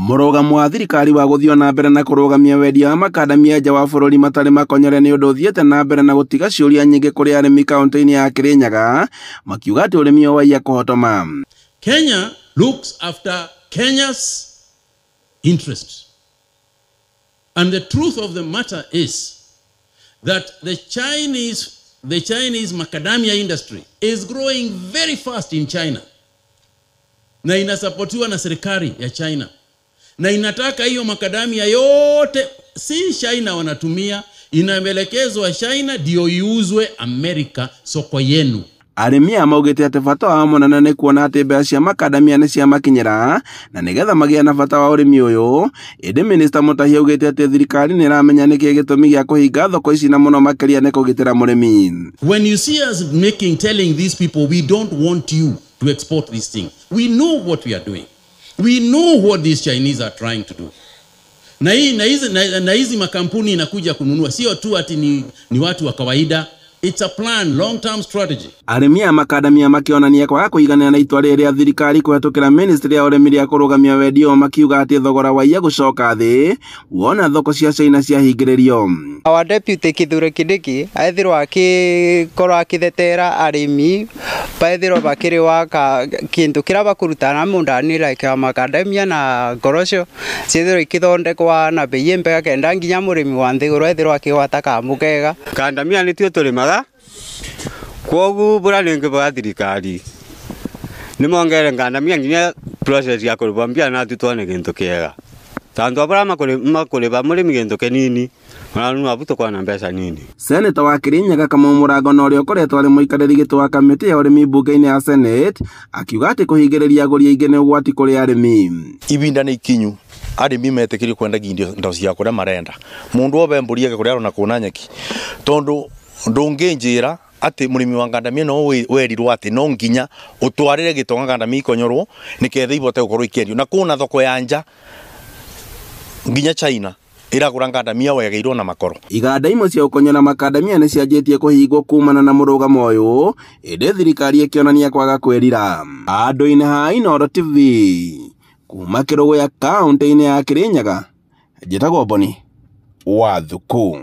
Mũrũgamo wa thirikari wa gũthio na mbere na kũrũgamia wendia wa makadamia nja wa bũrũri matarĩ makonyore nĩ ũndũ ũthiĩte na mbere na gũtiga ciũria nyingĩ kũrĩ arĩmi kaunti-inĩ ya Kirinyaga, makiuga atĩ ũrĩmi waiya kũhotoma. Kenya looks after Kenya's interests. And the truth of the matter is that the Chinese macadamia industry is growing very fast in China. Na inasapotiwa na serikali ya China. Na inataka hiyo makadamia yote si China wanatumia, inaelekezwa China ndio iuzwe Amerika soko yenu. Arĩmi amaugĩte atĩ bata wa mũnene nĩ kuona atĩ mbeca cia makadamia nĩ ciamakinyĩra na nĩgetha magĩe na bata wa ũrĩmi ũyũ. Ĩndĩ Minister Mutahi augĩte atĩ thirikari nĩ ĩramenya nĩkĩ gĩtũmi gĩa kũhinga thoko ici na mũno makĩria nĩ kũgitĩra mũrĩmi. When you see us telling these people we don't want you to export this thing, we know what we are doing. We know what these Chinese are trying to do. Na hizi makampuni inakuja kununua sio tu ati ni watu wa kawaida. It's a plan, long-term strategy. Arĩmi a makadamia makĩonania kwaga kũiganĩra na itua rĩrĩa thirikari kũhetũkĩra ministry ya ũrĩmi rĩa kũrũgamia wendia makiuga atĩ thogora waiya gũcoka thĩ wona thoko cia China ciahingĩrĩrio. Our deputy Kithure Kindiki aethirwo akĩkorwo akĩthetera arĩmi baethirwo bakĩrĩ waka kĩndũ kĩrĩa bakũrutana mũndani like makadamia na ngoroco ciethirwo ikĩthondekwa na bei mbega kenda nginya mũrĩmi wa nthĩgũrũ ethirwo akĩgwata kamũkega. Makadamia nĩ tio tũrĩmaga kwoguo bũra nĩngĩ bwa thirikari nĩ mongere makadamia nginya process ya kũrĩba mbia na tutwane kĩndũ kĩega tondũ abara makũrĩba mũrĩmi kĩndũ kĩnini na abuto kwa na mbeca nini. Senator wa Kirinyaga Kamau Mũrango na ũrĩa ũkoretwo arĩ mũikarĩri gĩtĩ wa kamĩtĩ ya ũrĩmi mbunge-inĩ ya Senate akiuga atĩ kũhingĩrĩria agũri aingĩ nĩ ũgwati kũrĩ arĩmi. Ibinda nĩ ikinyu arĩmi metĩkĩrie kwendagia indo cia kũrĩa marenda mũndũ obe mbũria kũrĩa arona kuona nyeki tondũ ndũngĩnjĩra atĩ mũrĩmi wa ngandamia no werirwo atĩ no nginya ũtwarĩre gĩtonga ngandamia ikonyorwo nĩketha ibote gũkorwo ikĩendio na kuna thoko ya nja nginya China iragũra ngandamia wegeirwo na makoro. Iganda imwe cia ũkonyora makadamia nĩ cianjĩtie kũhingwo kumana na mũrũgamo ũyũ, ĩndĩ thirikari ĩkĩonania kwaga kwĩrira. Andũ-inĩ ha Inooro TV kuma Kĩrũgũ ya kaunti-inĩ ya Kirinyaga, njĩtagwo Boni Wathuku.